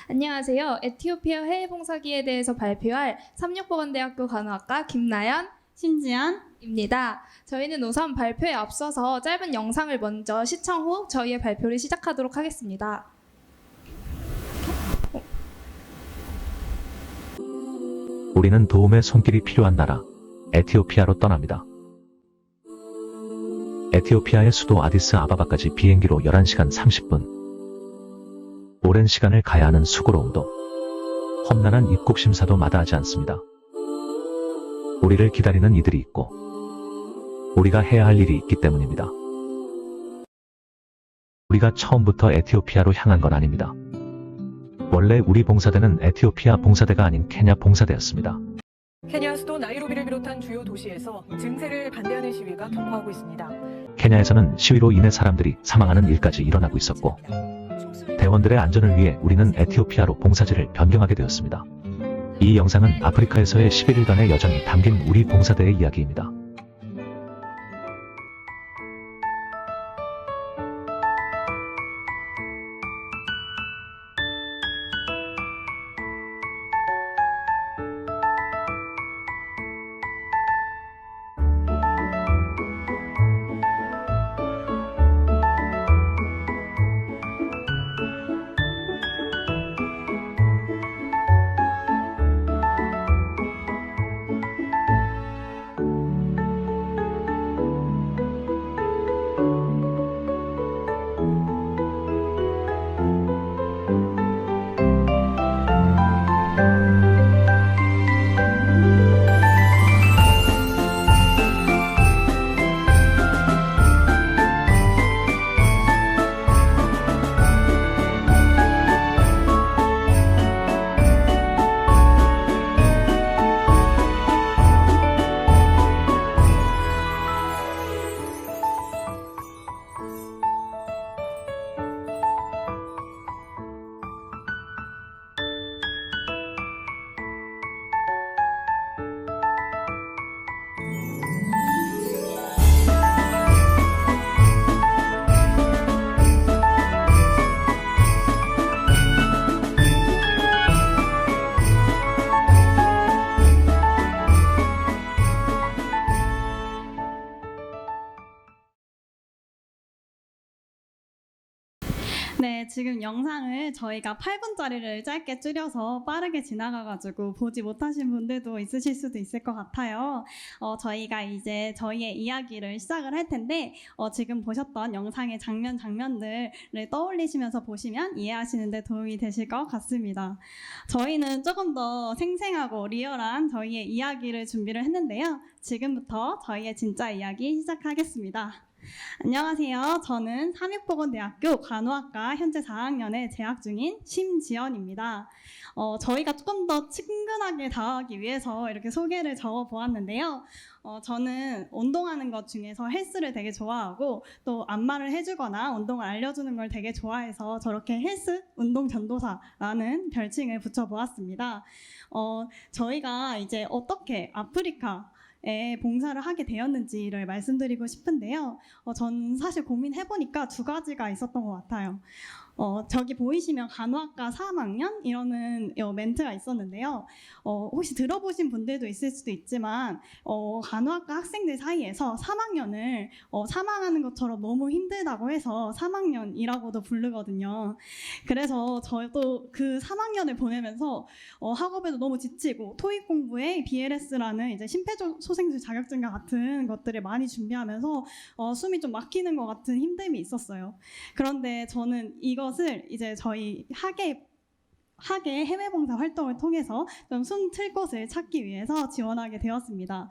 안녕하세요. 에티오피아 해외봉사기에 대해서 발표할 삼육보건대학교 간호학과 김나연, 신지연입니다. 저희는 우선 발표에 앞서서 짧은 영상을 먼저 시청 후 저희의 발표를 시작하도록 하겠습니다. 우리는 도움의 손길이 필요한 나라, 에티오피아로 떠납니다. 에티오피아의 수도 아디스 아바바까지 비행기로 11시간 30분. 오랜 시간을 가야 하는 수고로움도 험난한 입국 심사도 마다하지 않습니다. 우리를 기다리는 이들이 있고 우리가 해야 할 일이 있기 때문입니다. 우리가 처음부터 에티오피아로 향한 건 아닙니다. 원래 우리 봉사대는 에티오피아 봉사대가 아닌 케냐 봉사대였습니다. 케냐 수도 나이로비를 비롯한 주요 도시에서 증세를 반대하는 시위가 격화하고 있습니다. 케냐에서는 시위로 인해 사람들이 사망하는 일까지 일어나고 있었고 대원들의 안전을 위해 우리는 에티오피아로 봉사지를 변경하게 되었습니다. 이 영상은 아프리카에서의 11일간의 여정이 담긴 우리 봉사대의 이야기입니다. 네, 지금 영상을 저희가 8분짜리를 짧게 줄여서 빠르게 지나가가지고 보지 못하신 분들도 있으실 수도 있을 것 같아요. 저희가 이제 저희의 이야기를 시작을 할 텐데 지금 보셨던 영상의 장면들을 떠올리시면서 보시면 이해하시는 데 도움이 되실 것 같습니다. 저희는 조금 더 생생하고 리얼한 저희의 이야기를 준비를 했는데요. 지금부터 저희의 진짜 이야기 시작하겠습니다. 안녕하세요. 저는 삼육보건대학교 간호학과 현재 4학년에 재학 중인 심지연입니다. 저희가 조금 더 친근하게 다가가기 위해서 이렇게 소개를 적어보았는데요. 저는 운동하는 것 중에서 헬스를 되게 좋아하고 또 안마를 해주거나 운동을 알려주는 걸 되게 좋아해서 저렇게 헬스 운동 전도사라는 별칭을 붙여보았습니다. 저희가 이제 어떻게 아프리카에 봉사를 하게 되었는지를 말씀드리고 싶은데요. 전 사실 고민해보니까 두 가지가 있었던 것 같아요. 저기 보이시면 간호학과 3학년 이라는 멘트가 있었는데요. 혹시 들어보신 분들도 있을 수도 있지만 간호학과 학생들 사이에서 3학년을 사망하는 것처럼 너무 힘들다고 해서 3학년이라고도 부르거든요. 그래서 저도 그 3학년을 보내면서 학업에도 너무 지치고 토익 공부에 BLS라는 이제 심폐소생술 자격증과 같은 것들을 많이 준비하면서 숨이 좀 막히는 것 같은 힘듦이 있었어요. 그런데 저는 이것을 이제 저희 학예 해외봉사 활동을 통해서 좀 숨 튈 곳을 찾기 위해서 지원하게 되었습니다.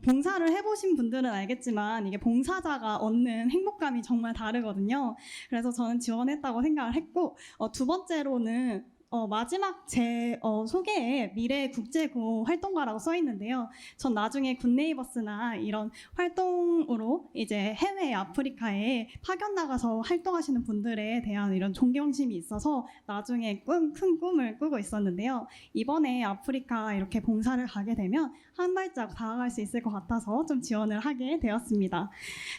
봉사를 해보신 분들은 알겠지만 이게 봉사자가 얻는 행복감이 정말 다르거든요. 그래서 저는 지원했다고 생각을 했고 두 번째로는 마지막 제 소개에 미래 국제고 활동가라고 써 있는데요. 전 나중에 굿네이버스나 이런 활동으로 이제 해외 아프리카에 파견 나가서 활동하시는 분들에 대한 이런 존경심이 있어서 나중에 큰 꿈을 꾸고 있었는데요. 이번에 아프리카 이렇게 봉사를 가게 되면 한 발짝 다가갈 수 있을 것 같아서 좀 지원을 하게 되었습니다.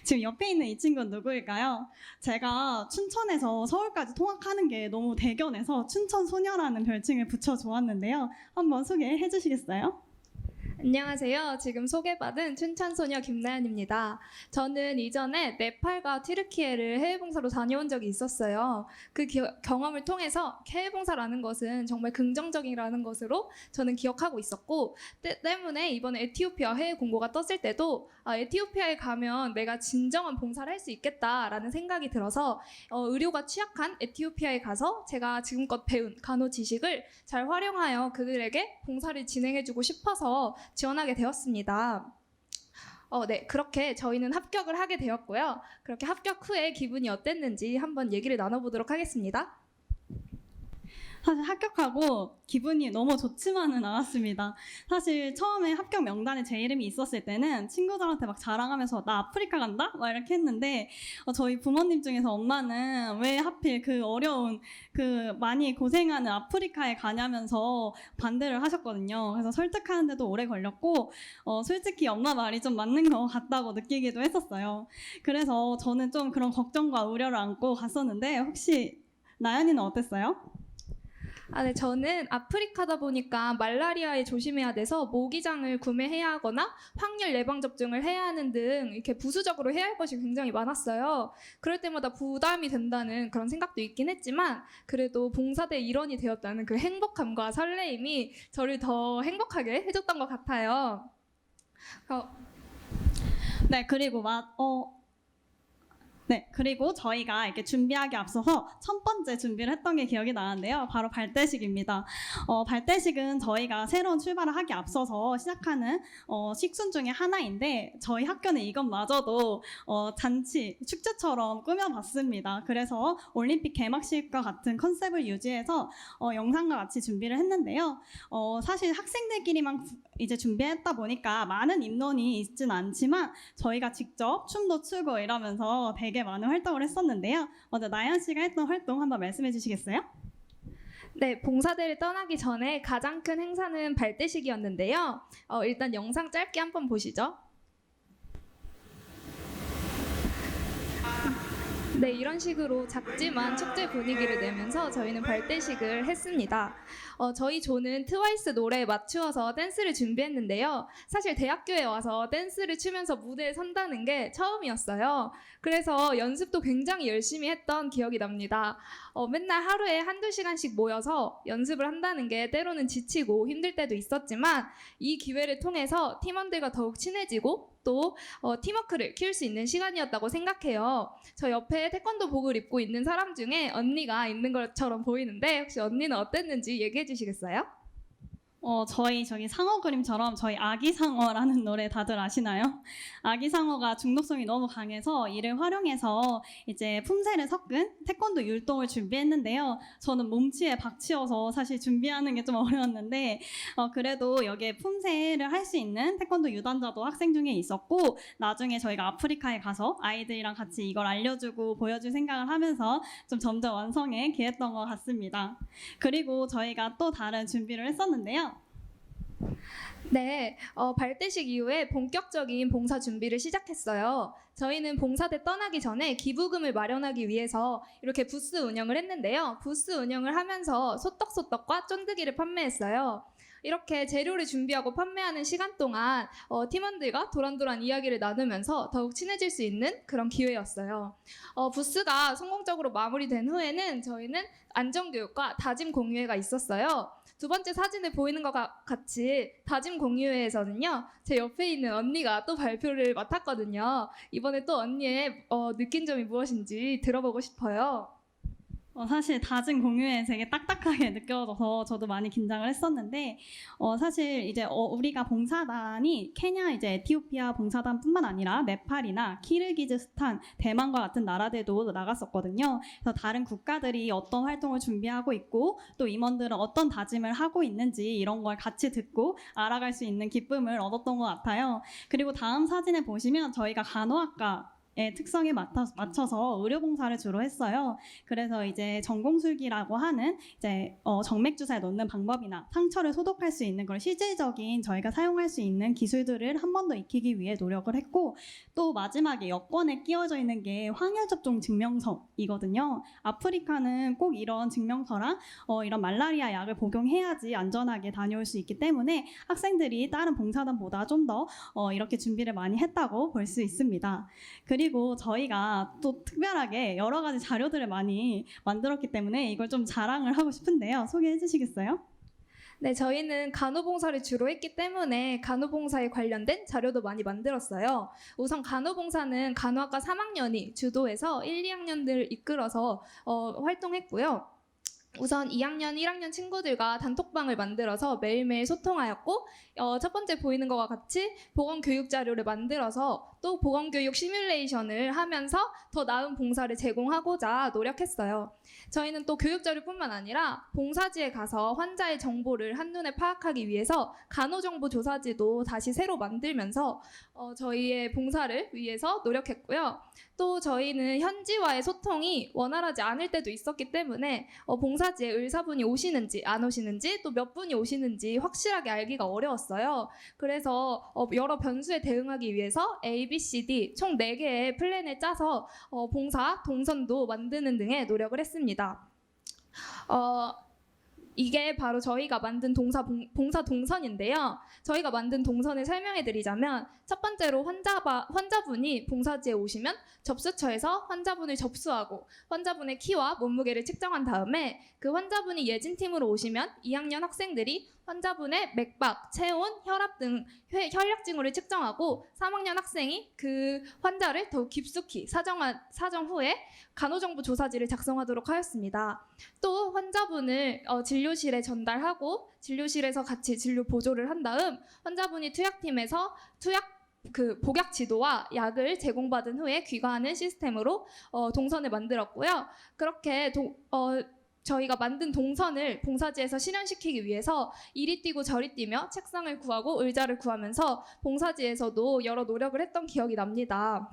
지금 옆에 있는 이 친구는 누구일까요? 제가 춘천에서 서울까지 통학하는 게 너무 대견해서 춘천 소녀라는 별칭을 붙여주었는데요. 한번 소개해 주시겠어요? 안녕하세요. 지금 소개받은 춘천소녀 김나연입니다. 저는 이전에 네팔과 튀르키예를 해외봉사로 다녀온 적이 있었어요. 그 경험을 통해서 해외봉사라는 것은 정말 긍정적이라는 것으로 저는 기억하고 있었고 때문에 이번에 에티오피아 해외 공고가 떴을 때도 에티오피아에 가면 내가 진정한 봉사를 할 수 있겠다라는 생각이 들어서 의료가 취약한 에티오피아에 가서 제가 지금껏 배운 간호 지식을 잘 활용하여 그들에게 봉사를 진행해주고 싶어서 지원하게 되었습니다. 네, 그렇게 저희는 합격을 하게 되었고요. 그렇게 합격 후에 기분이 어땠는지 한번 얘기를 나눠보도록 하겠습니다. 사실 합격하고 기분이 너무 좋지만은 않았습니다. 사실 처음에 합격 명단에 제 이름이 있었을 때는 친구들한테 막 자랑하면서 나 아프리카 간다? 막 이렇게 했는데 저희 부모님 중에서 엄마는 왜 하필 그 어려운 그 많이 고생하는 아프리카에 가냐면서 반대를 하셨거든요. 그래서 설득하는데도 오래 걸렸고 솔직히 엄마 말이 좀 맞는 것 같다고 느끼기도 했었어요. 그래서 저는 좀 그런 걱정과 우려를 안고 갔었는데 혹시 나연이는 어땠어요? 네, 저는 아프리카다 보니까 말라리아에 조심해야 돼서 모기장을 구매해야 하거나 확률 예방 접종을 해야 하는 등 이렇게 부수적으로 해야 할 것이 굉장히 많았어요. 그럴 때마다 부담이 된다는 그런 생각도 있긴 했지만 그래도 봉사대 일원이 되었다는 그 행복함과 설레임이 저를 더 행복하게 해줬던 것 같아요. 네, 그리고 저희가 이렇게 준비하기 앞서서 첫 번째 준비를 했던 게 기억이 나는데요. 바로 발대식입니다. 발대식은 저희가 새로운 출발을 하기 앞서서 시작하는 식순 중에 하나인데 저희 학교는 이것마저도 잔치, 축제처럼 꾸며봤습니다. 그래서 올림픽 개막식과 같은 컨셉을 유지해서 영상과 같이 준비를 했는데요. 사실 학생들끼리만 이제 준비했다 보니까 많은 인원이 있진 않지만 저희가 직접 춤도 추고 이러면서 되게 많은 활동을 했었는데요. 먼저 나연 씨가 했던 활동 한번 말씀해 주시겠어요? 네, 봉사대를 떠나기 전에 가장 큰 행사는 발대식이었는데요. 일단 영상 짧게 한번 보시죠. 네, 이런 식으로 작지만 축제 분위기를 내면서 저희는 발대식을 했습니다. 저희 조는 트와이스 노래에 맞추어서 댄스를 준비했는데요. 사실 대학교에 와서 댄스를 추면서 무대에 선다는 게 처음이었어요. 그래서 연습도 굉장히 열심히 했던 기억이 납니다. 맨날 하루에 한두 시간씩 모여서 연습을 한다는 게 때로는 지치고 힘들 때도 있었지만 이 기회를 통해서 팀원들과 더욱 친해지고 또 팀워크를 키울 수 있는 시간이었다고 생각해요. 저 옆에 태권도복을 입고 있는 사람 중에 언니가 있는 것처럼 보이는데 혹시 언니는 어땠는지 얘기해 주시겠어요? 저희 상어 그림처럼 저희 아기상어라는 노래 다들 아시나요? 아기상어가 중독성이 너무 강해서 이를 활용해서 이제 품새를 섞은 태권도 율동을 준비했는데요. 저는 몸치에 박치여서 사실 준비하는 게 좀 어려웠는데 그래도 여기에 품새를 할 수 있는 태권도 유단자도 학생 중에 있었고 나중에 저희가 아프리카에 가서 아이들이랑 같이 이걸 알려주고 보여줄 생각을 하면서 좀 점점 완성에 기했던 것 같습니다. 그리고 저희가 또 다른 준비를 했었는데요. 네, 발대식 이후에 본격적인 봉사 준비를 시작했어요. 저희는 봉사대 떠나기 전에 기부금을 마련하기 위해서 이렇게 부스 운영을 했는데요. 부스 운영을 하면서 소떡소떡과 쫀득이를 판매했어요. 이렇게 재료를 준비하고 판매하는 시간 동안 팀원들과 도란도란 이야기를 나누면서 더욱 친해질 수 있는 그런 기회였어요. 부스가 성공적으로 마무리된 후에는 저희는 안전교육과 다짐 공유회가 있었어요. 두 번째 사진을 보이는 것과 같이 다짐 공유회에서는요. 제 옆에 있는 언니가 또 발표를 맡았거든요. 이번에 또 언니의 느낀 점이 무엇인지 들어보고 싶어요. 사실 다진 공유에 되게 딱딱하게 느껴져서 저도 많이 긴장을 했었는데 사실 이제 우리가 봉사단이 케냐, 이제 에티오피아 봉사단뿐만 아니라 네팔이나 키르기즈스탄, 대만과 같은 나라들도 나갔었거든요. 그래서 다른 국가들이 어떤 활동을 준비하고 있고 또 임원들은 어떤 다짐을 하고 있는지 이런 걸 같이 듣고 알아갈 수 있는 기쁨을 얻었던 것 같아요. 그리고 다음 사진에 보시면 저희가 간호학과 특성에 맞춰서 의료봉사를 주로 했어요. 그래서 이제 전공술기라고 하는 이제 정맥 주사에 넣는 방법이나 상처를 소독할 수 있는 그런 실질적인 저희가 사용할 수 있는 기술들을 한 번 더 익히기 위해 노력을 했고, 또 마지막에 여권에 끼워져 있는 게 황열 접종 증명서이거든요. 아프리카는 꼭 이런 증명서랑 이런 말라리아 약을 복용해야지 안전하게 다녀올 수 있기 때문에 학생들이 다른 봉사단보다 좀 더 이렇게 준비를 많이 했다고 볼 수 있습니다. 그리고 저희가 또 특별하게 여러 가지 자료들을 많이 만들었기 때문에 이걸 좀 자랑을 하고 싶은데요. 소개해 주시겠어요? 네, 저희는 간호봉사를 주로 했기 때문에 간호봉사에 관련된 자료도 많이 만들었어요. 우선 간호봉사는 간호학과 3학년이 주도해서 1, 2학년들을 이끌어서 활동했고요. 우선 2학년, 1학년 친구들과 단톡방을 만들어서 매일매일 소통하였고, 첫 번째 보이는 것과 같이 보건교육 자료를 만들어서 또 보건교육 시뮬레이션을 하면서 더 나은 봉사를 제공하고자 노력했어요. 저희는 또 교육 자료뿐만 아니라 봉사지에 가서 환자의 정보를 한눈에 파악하기 위해서 간호정보 조사지도 다시 새로 만들면서 저희의 봉사를 위해서 노력했고요. 또 저희는 현지와의 소통이 원활하지 않을 때도 있었기 때문에 봉사지에 의사분이 오시는지 안 오시는지 또 몇 분이 오시는지 확실하게 알기가 어려웠어요. 그래서 여러 변수에 대응하기 위해서 A, B, C, D 총 4개의 플랜을 짜서 봉사 동선도 만드는 등의 노력을 했습니다. 이게 바로 저희가 만든 봉사 동선인데요. 저희가 만든 동선을 설명해 드리자면, 첫 번째로 환자분이 봉사지에 오시면 접수처에서 환자분을 접수하고 환자분의 키와 몸무게를 측정한 다음에 그 환자분이 예진팀으로 오시면 2학년 학생들이 환자분의 맥박, 체온, 혈압 등 혈액 징후를 측정하고 3학년 학생이 그 환자를 더욱 깊숙이 사정 후에 간호정보 조사지를 작성하도록 하였습니다. 또 환자분을 진료실에 전달하고 진료실에서 같이 진료 보조를 한 다음 환자분이 투약팀에서 복약 지도와 약을 제공받은 후에 귀가하는 시스템으로 동선을 만들었고요. 그렇게 저희가 만든 동선을 봉사지에서 실현시키기 위해서 이리 뛰고 저리 뛰며 책상을 구하고 의자를 구하면서 봉사지에서도 여러 노력을 했던 기억이 납니다.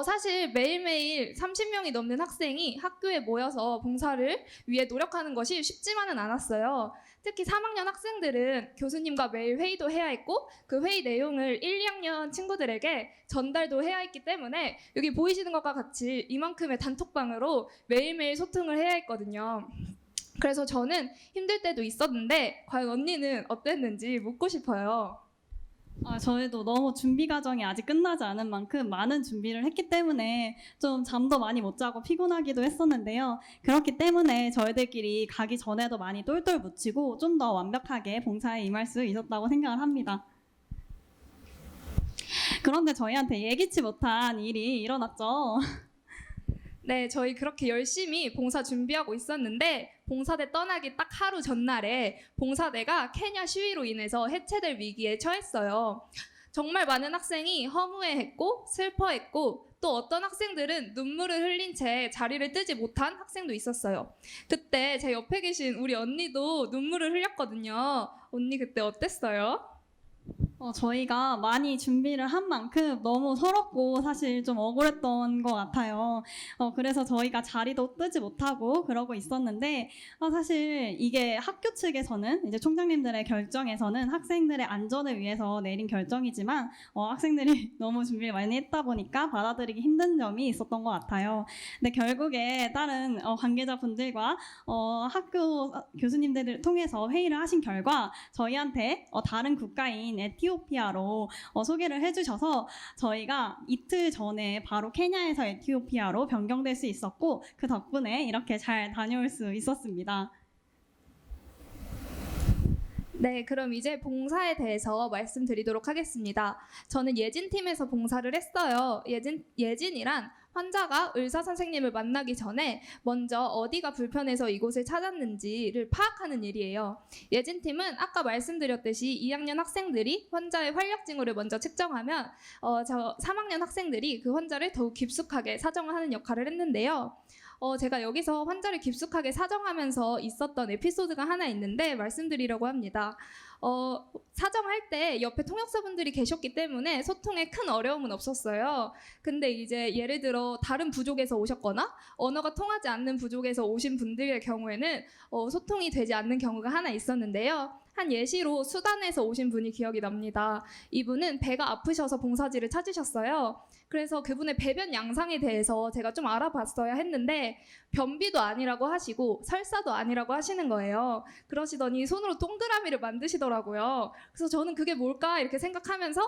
사실 매일매일 30명이 넘는 학생이 학교에 모여서 봉사를 위해 노력하는 것이 쉽지만은 않았어요. 특히 3학년 학생들은 교수님과 매일 회의도 해야 했고 그 회의 내용을 1, 2학년 친구들에게 전달도 해야 했기 때문에 여기 보이시는 것과 같이 이만큼의 단톡방으로 매일매일 소통을 해야 했거든요. 그래서 저는 힘들 때도 있었는데 과연 언니는 어땠는지 묻고 싶어요. 저희도 너무 준비 과정이 아직 끝나지 않은 만큼 많은 준비를 했기 때문에 좀 잠도 많이 못 자고 피곤하기도 했었는데요. 그렇기 때문에 저희들끼리 가기 전에도 많이 똘똘 묻히고 좀 더 완벽하게 봉사에 임할 수 있었다고 생각을 합니다. 그런데 저희한테 예기치 못한 일이 일어났죠. 네, 저희 그렇게 열심히 봉사 준비하고 있었는데 봉사대 떠나기 딱 하루 전날에 봉사대가 케냐 시위로 인해서 해체될 위기에 처했어요. 정말 많은 학생이 허무해했고 슬퍼했고 또 어떤 학생들은 눈물을 흘린 채 자리를 뜨지 못한 학생도 있었어요. 그때 제 옆에 계신 우리 언니도 눈물을 흘렸거든요. 언니 그때 어땠어요? 저희가 많이 준비를 한 만큼 너무 서럽고 사실 좀 억울했던 것 같아요. 그래서 저희가 자리도 뜨지 못하고 그러고 있었는데 사실 이게 학교 측에서는 이제 총장님들의 결정에서는 학생들의 안전을 위해서 내린 결정이지만 학생들이 너무 준비를 많이 했다 보니까 받아들이기 힘든 점이 있었던 것 같아요. 근데 결국에 다른 관계자분들과 학교 교수님들을 통해서 회의를 하신 결과 저희한테 다른 국가인 에티오피아로 소개를 해주셔서 저희가 이틀 전에 바로 케냐에서 에티오피아로 변경될 수 있었고 그 덕분에 이렇게 잘 다녀올 수 있었습니다. 네, 그럼 이제 봉사에 대해서 말씀드리도록 하겠습니다. 저는 예진팀에서 봉사를 했어요. 예진이란 환자가 의사 선생님을 만나기 전에 먼저 어디가 불편해서 이곳을 찾았는지를 파악하는 일이에요. 예진팀은 아까 말씀드렸듯이 2학년 학생들이 환자의 활력 징후를 먼저 측정하면 저 3학년 학생들이 그 환자를 더욱 깊숙하게 사정을 하는 역할을 했는데요. 제가 여기서 환자를 깊숙하게 사정하면서 있었던 에피소드가 하나 있는데 말씀드리려고 합니다. 사정할 때 옆에 통역사분들이 계셨기 때문에 소통에 큰 어려움은 없었어요. 근데 이제 예를 들어 다른 부족에서 오셨거나 언어가 통하지 않는 부족에서 오신 분들의 경우에는 소통이 되지 않는 경우가 하나 있었는데요. 한 예시로 수단에서 오신 분이 기억이 납니다. 이분은 배가 아프셔서 봉사지를 찾으셨어요. 그래서 그분의 배변 양상에 대해서 제가 좀 알아봤어야 했는데 변비도 아니라고 하시고 설사도 아니라고 하시는 거예요. 그러시더니 손으로 동그라미를 만드시더라고요. 그래서 저는 그게 뭘까 이렇게 생각하면서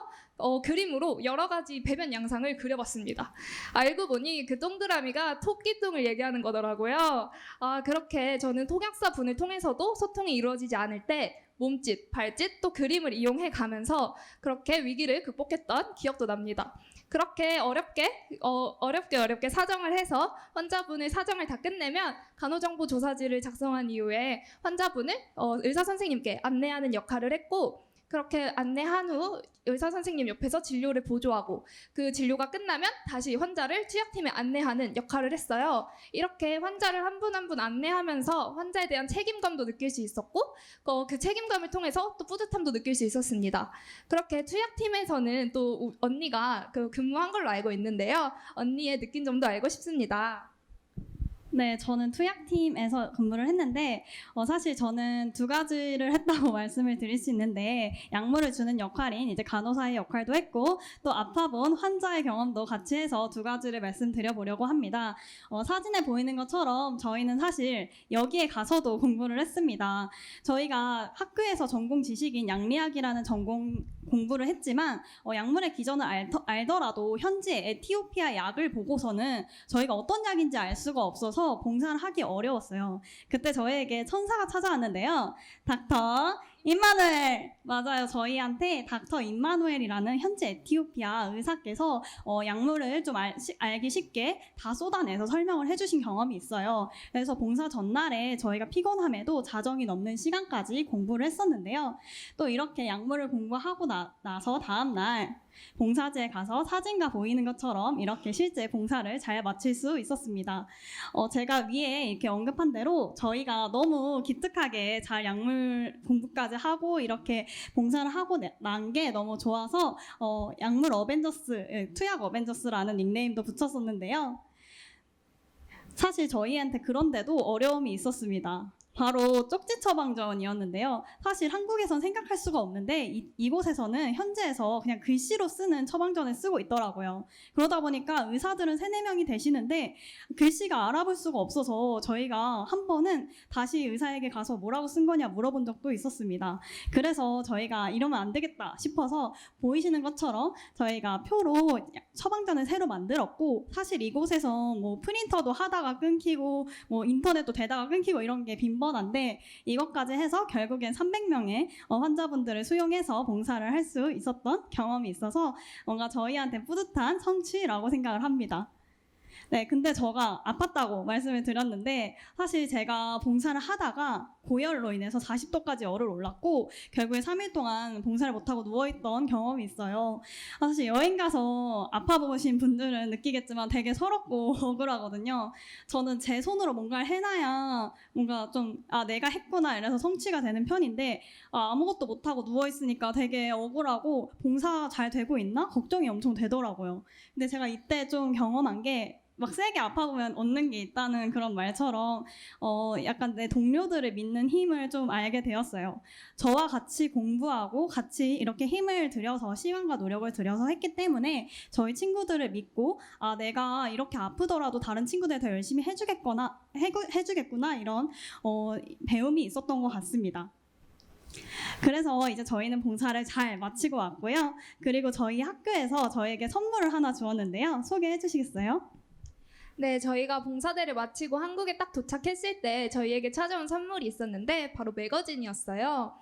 그림으로 여러 가지 배변 양상을 그려봤습니다. 알고 보니 그 동그라미가 토끼똥을 얘기하는 거더라고요. 그렇게 저는 통역사 분을 통해서도 소통이 이루어지지 않을 때 몸짓, 발짓, 또 그림을 이용해 가면서 그렇게 위기를 극복했던 기억도 납니다. 그렇게 어렵게 사정을 해서 환자분의 사정을 다 끝내면 간호정보 조사지를 작성한 이후에 환자분을 의사 선생님께 안내하는 역할을 했고, 그렇게 안내한 후 의사 선생님 옆에서 진료를 보조하고 그 진료가 끝나면 다시 환자를 투약팀에 안내하는 역할을 했어요. 이렇게 환자를 한 분 한 분 안내하면서 환자에 대한 책임감도 느낄 수 있었고 그 책임감을 통해서 또 뿌듯함도 느낄 수 있었습니다. 그렇게 투약팀에서는 또 언니가 근무한 걸로 알고 있는데요. 언니의 느낀 점도 알고 싶습니다. 네, 저는 투약팀에서 근무를 했는데 사실 저는 두 가지를 했다고 말씀을 드릴 수 있는데, 약물을 주는 역할인 이제 간호사의 역할도 했고 또 아파본 환자의 경험도 같이 해서 두 가지를 말씀드려보려고 합니다. 사진에 보이는 것처럼 저희는 사실 여기에 가서도 공부를 했습니다. 저희가 학교에서 전공 지식인 양리학이라는 전공 공부를 했지만 약물의 기전을 알더라도 현지 에티오피아 약을 보고서는 저희가 어떤 약인지 알 수가 없어서 봉사를 하기 어려웠어요. 그때 저희에게 천사가 찾아왔는데요. 닥터 임마누엘, 맞아요. 저희한테 닥터 임마누엘이라는 현지 에티오피아 의사께서 약물을 좀 알기 쉽게 다 쏟아내서 설명을 해주신 경험이 있어요. 그래서 봉사 전날에 저희가 피곤함에도 자정이 넘는 시간까지 공부를 했었는데요. 또 이렇게 약물을 공부하고 나서 다음날 봉사지에 가서 사진과 보이는 것처럼 이렇게 실제 봉사를 잘 마칠 수 있었습니다. 제가 위에 이렇게 언급한 대로 저희가 너무 기특하게 잘 약물 공부까지 하고 이렇게 봉사를 하고 난 게 너무 좋아서 약물 어벤져스, 투약 어벤져스라는 닉네임도 붙였었는데요. 사실 저희한테 그런데도 어려움이 있었습니다. 바로 쪽지 처방전이었는데요. 사실 한국에선 생각할 수가 없는데 이곳에서는 현지에서 그냥 글씨로 쓰는 처방전을 쓰고 있더라고요. 그러다 보니까 의사들은 3-4명이 되시는데 글씨가 알아볼 수가 없어서 저희가 한 번은 다시 의사에게 가서 뭐라고 쓴 거냐 물어본 적도 있었습니다. 그래서 저희가 이러면 안 되겠다 싶어서 보이시는 것처럼 저희가 표로 처방전을 새로 만들었고, 사실 이곳에서 뭐 프린터도 하다가 끊기고 뭐 인터넷도 되다가 끊기고 이런 게 빈번한데 이것까지 해서 결국엔 300명의 환자분들을 수용해서 봉사를 할 수 있었던 경험이 있어서 뭔가 저희한테 뿌듯한 성취라고 생각을 합니다. 네, 근데 제가 아팠다고 말씀을 드렸는데 사실 제가 봉사를 하다가 고열로 인해서 40도까지 열을 올랐고 결국에 3일 동안 봉사를 못하고 누워있던 경험이 있어요. 사실 여행 가서 아파보신 분들은 느끼겠지만 되게 서럽고 억울하거든요. 저는 제 손으로 뭔가를 해놔야 뭔가 좀 내가 했구나 이래서 성취가 되는 편인데 아무것도 못하고 누워있으니까 되게 억울하고 봉사 잘 되고 있나? 걱정이 엄청 되더라고요. 근데 제가 이때 좀 경험한 게 막 세게 아파보면 얻는 게 있다는 그런 말처럼 약간 내 동료들을 믿는 힘을 좀 알게 되었어요. 저와 같이 공부하고 같이 이렇게 힘을 들여서 시간과 노력을 들여서 했기 때문에 저희 친구들을 믿고 내가 이렇게 아프더라도 다른 친구들 더 열심히 해주겠구나 이런 배움이 있었던 것 같습니다. 그래서 이제 저희는 봉사를 잘 마치고 왔고요. 그리고 저희 학교에서 저에게 선물을 하나 주었는데요. 소개해 주시겠어요? 네, 저희가 봉사대를 마치고 한국에 딱 도착했을 때 저희에게 찾아온 선물이 있었는데 바로 매거진이었어요.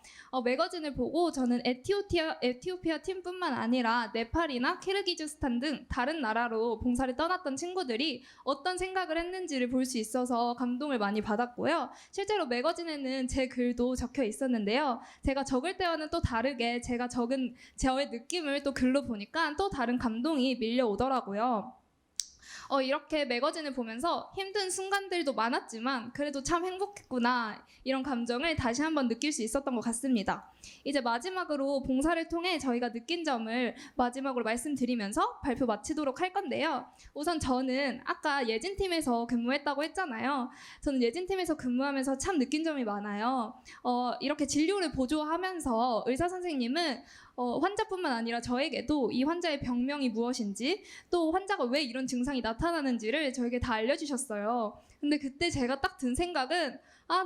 매거진을 보고 저는 에티오피아 팀뿐만 아니라 네팔이나 키르기즈스탄 등 다른 나라로 봉사를 떠났던 친구들이 어떤 생각을 했는지를 볼 수 있어서 감동을 많이 받았고요. 실제로 매거진에는 제 글도 적혀 있었는데요. 제가 적을 때와는 또 다르게 제가 적은 저의 느낌을 또 글로 보니까 또 다른 감동이 밀려오더라고요. 이렇게 매거진을 보면서 힘든 순간들도 많았지만 그래도 참 행복했구나 이런 감정을 다시 한번 느낄 수 있었던 것 같습니다. 이제 마지막으로 봉사를 통해 저희가 느낀 점을 마지막으로 말씀드리면서 발표 마치도록 할 건데요. 우선 저는 아까 예진팀에서 근무했다고 했잖아요. 저는 예진팀에서 근무하면서 참 느낀 점이 많아요. 이렇게 진료를 보조하면서 의사 선생님은 환자뿐만 아니라 저에게도 이 환자의 병명이 무엇인지 또 환자가 왜 이런 증상이 나타나는지를 저에게 다 알려주셨어요. 근데 그때 제가 딱 든 생각은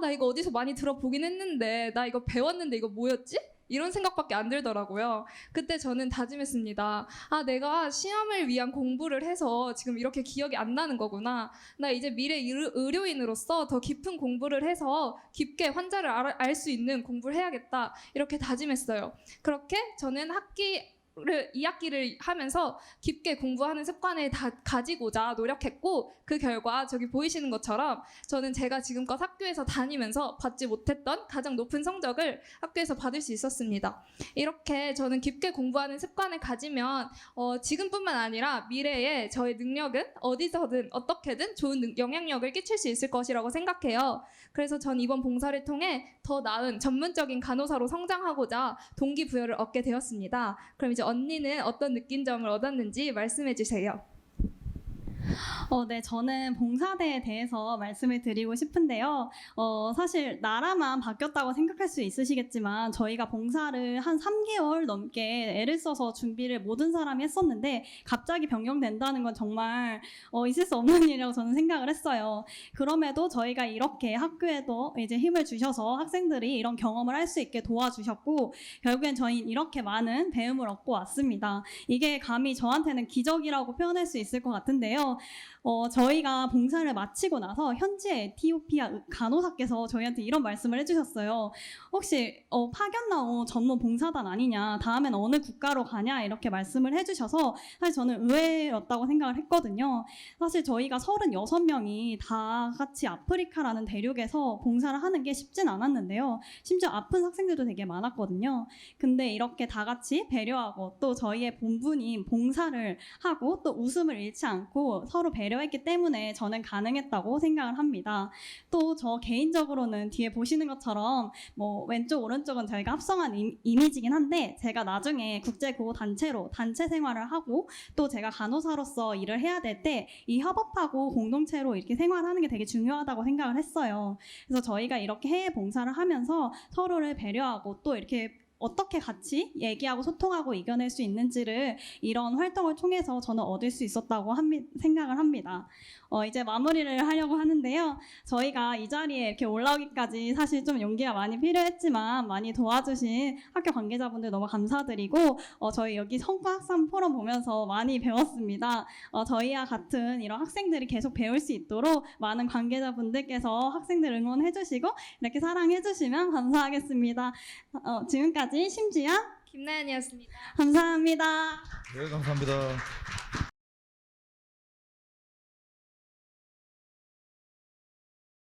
나 이거 어디서 많이 들어보긴 했는데 나 이거 배웠는데 이거 뭐였지? 이런 생각밖에 안 들더라고요. 그때 저는 다짐했습니다. 내가 시험을 위한 공부를 해서 지금 이렇게 기억이 안 나는 거구나. 나 이제 미래 의료인으로서 더 깊은 공부를 해서 깊게 환자를 알 수 있는 공부를 해야겠다. 이렇게 다짐했어요. 그렇게 저는 2학기를 하면서 깊게 공부하는 습관을 가지고자 노력했고 그 결과 저기 보이시는 것처럼 저는 제가 지금껏 학교에서 다니면서 받지 못했던 가장 높은 성적을 학교에서 받을 수 있었습니다. 이렇게 저는 깊게 공부하는 습관을 가지면 지금뿐만 아니라 미래에 저의 능력은 어디서든 어떻게든 좋은 영향력을 끼칠 수 있을 것이라고 생각해요. 그래서 전 이번 봉사를 통해 더 나은 전문적인 간호사로 성장하고자 동기부여를 얻게 되었습니다. 그럼 이제 언니는 어떤 느낀 점을 얻었는지 말씀해 주세요. 네, 저는 봉사대에 대해서 말씀을 드리고 싶은데요. 사실 나라만 바뀌었다고 생각할 수 있으시겠지만 저희가 봉사를 한 3개월 넘게 애를 써서 준비를 모든 사람이 했었는데 갑자기 변경된다는 건 정말 있을 수 없는 일이라고 저는 생각을 했어요. 그럼에도 저희가 이렇게 학교에도 이제 힘을 주셔서 학생들이 이런 경험을 할 수 있게 도와주셨고 결국엔 저희는 이렇게 많은 배움을 얻고 왔습니다. 이게 감히 저한테는 기적이라고 표현할 수 있을 것 같은데요. 저희가 봉사를 마치고 나서 현지의 에티오피아 간호사께서 저희한테 이런 말씀을 해주셨어요. 혹시 파견 나온 전문 봉사단 아니냐, 다음엔 어느 국가로 가냐 이렇게 말씀을 해주셔서 사실 저는 의외였다고 생각을 했거든요. 사실 저희가 36명이 다 같이 아프리카라는 대륙에서 봉사를 하는 게 쉽진 않았는데요. 심지어 아픈 학생들도 되게 많았거든요. 근데 이렇게 다 같이 배려하고 또 저희의 본분인 봉사를 하고 또 웃음을 잃지 않고 서로 배려했기 때문에 저는 가능했다고 생각을 합니다. 또 저 개인적으로는 뒤에 보시는 것처럼 왼쪽 오른쪽은 저희가 합성한 이미지긴 한데 제가 나중에 국제구호 단체로 단체 생활을 하고 또 제가 간호사로서 일을 해야 될 때 이 협업하고 공동체로 이렇게 생활하는 게 되게 중요하다고 생각을 했어요. 그래서 저희가 이렇게 해외 봉사를 하면서 서로를 배려하고 또 이렇게 어떻게 같이 얘기하고 소통하고 이겨낼 수 있는지를 이런 활동을 통해서 저는 얻을 수 있었다고 생각을 합니다. 이제 마무리를 하려고 하는데요. 저희가 이 자리에 이렇게 올라오기까지 사실 좀 용기가 많이 필요했지만 많이 도와주신 학교 관계자분들 너무 감사드리고 저희 여기 성과학산 포럼 보면서 많이 배웠습니다. 저희와 같은 이런 학생들이 계속 배울 수 있도록 많은 관계자분들께서 학생들 응원해주시고 이렇게 사랑해주시면 감사하겠습니다. 지금까지 심지연 김나연이었습니다. 감사합니다. 네, 감사합니다.